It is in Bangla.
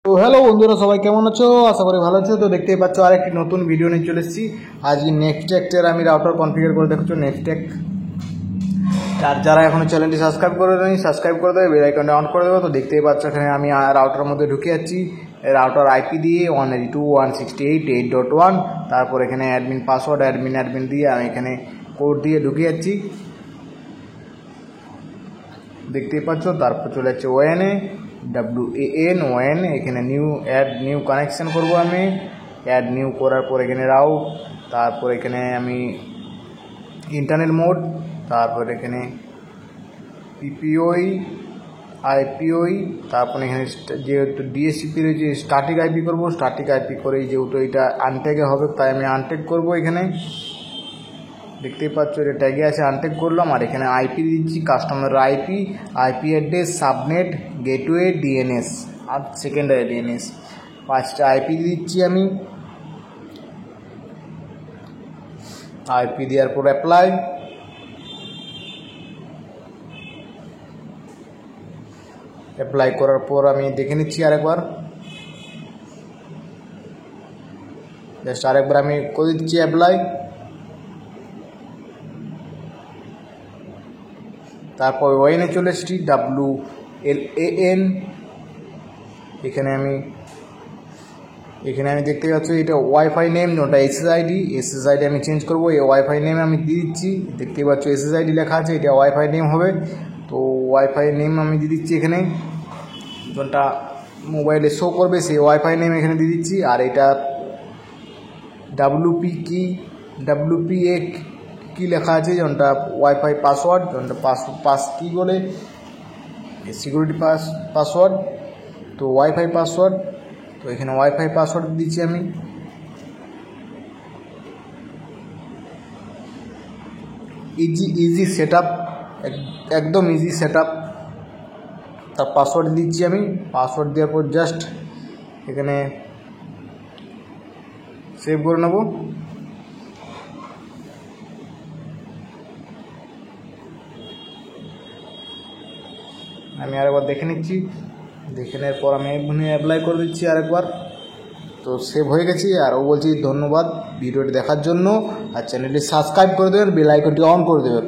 তো হ্যালো বন্ধুরা, সবাই কেমন আছো? আশা করি ভালো আছো। তো দেখতেই পাচ্ছ আরেকটি নতুন ভিডিও নিয়ে চলে এসেছি। আজকে নেক্সটেকের আমি রাউটার কনফিগার করে দেখছো নেক্সটেক। আর যারা এখনো চ্যানেলটি সাবস্ক্রাইব করে নি সাবস্ক্রাইব করে দেবে, বেল আইকনটা অন করে দেবে। তো দেখতেই পাচ্ছ এখানে আমি রাউটারের মধ্যে ঢুকে যাচ্ছি। রাউটার আইপি দিয়ে 192.168.1, তারপর এখানে অ্যাডমিন পাসওয়ার্ড অ্যাডমিন দিয়ে আমি এখানে কোড দিয়ে ঢুকে যাচ্ছি, দেখতেই পাচ্ছ। তারপর চলে যাচ্ছে ওএনএ WAN এখানে নিউ কানেকশান করব আমি। অ্যাড নিউ করার পর এখানে রাউট, তারপর এখানে আমি ইন্টারনেট মোড, তারপর এখানে PPOE IPOE, তারপর এখানে যেহেতু DHCP রয়েছে স্ট্যাটিক আইপি করব। স্ট্যাটিক আইপি করেই যেহেতু এটা আনটেকে হবে তাই আমি আনটেক করব। এখানে দেখতেই পাচ্ছ এটা ট্যাগে আছে, আনটেক করলাম। আর এখানে আইপি দিচ্ছি customer IP address, subnet, gateway, DNS আর সেকেন্ডারি DNS, 5টা আইপি দিচ্ছি আমি। আইপি দেওয়ার পর অ্যাপ্লাই করার পর আমি দেখে নিচ্ছি আরেকবার, জাস্ট আরেকবার আমি করে দিচ্ছি অ্যাপ্লাই। তারপর ওয়েনে চলে এসেছি WLAN। এখানে আমি দেখতে পাচ্ছি এটা ওয়াইফাই নেম, ওটা SSID আমি চেঞ্জ করবো। এই ওয়াইফাই নেম আমি দিয়ে দিচ্ছি, দেখতেই পাচ্ছ SSID লেখা আছে, এটা ওয়াইফাই নেম হবে। তো ওয়াইফাই নেম আমি দিয়ে দিচ্ছি এখানে, যেটা মোবাইলে শো করবে সেই ওয়াইফাই নেম এখানে দিয়ে দিচ্ছি। আর এটা WPA কি লেখা আছে, যেটা ওয়াইফাই পাসওয়ার্ড, যেটা পাস কি বলে সিকিউরিটি পাসওয়ার্ড, তো ওয়াইফাই পাসওয়ার্ড। তো এখানে ওয়াইফাই পাসওয়ার্ড দিচ্ছি আমি। ইজি সেট আপ, একদম ইজি সেট আপ। তার পাসওয়ার্ড দিচ্ছি আমি। পাসওয়ার্ড দেওয়ার পর জাস্ট এখানে সেভ করে নেব। আমি আরেকবার দেখে নিচ্ছি, দেখে নেওয়ার পর আমি অ্যাপ্লাই করে দিচ্ছি আরেকবার। তো সেভ হয়ে গেছি। আর ও বলছি ধন্যবাদ ভিডিওটি দেখার জন্য, আর চ্যানেলটি সাবস্ক্রাইব করে দেবেন, বেল আইকনটি অন করে দেবেন।